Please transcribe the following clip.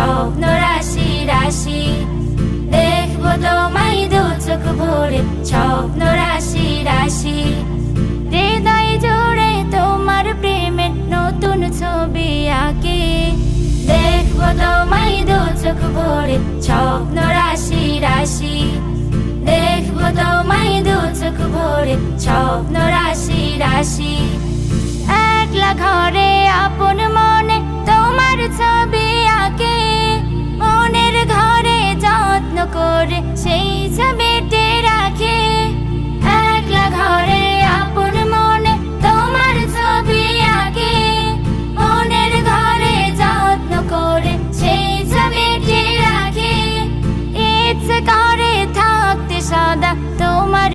স্বপ্ন রাশি রাশি। দেখবো তোমায় দু চোখ ভরে স্বপ্ন রাশি রাশি। হৃদয় জুড়ে তোমার প্রেমের নতুন ছবি আঁকি। দেখবো তোমায় দু চোখ ভরে স্বপ্ন রাশি রাশি। দেখবো তোমায় দু চোখ ভরে স্বপ্ন রাশি রাশি। একলা ঘরে আপন মনে তোমার ছবি আঁকে, মনের ঘরে যত্ন করে সেই ছবি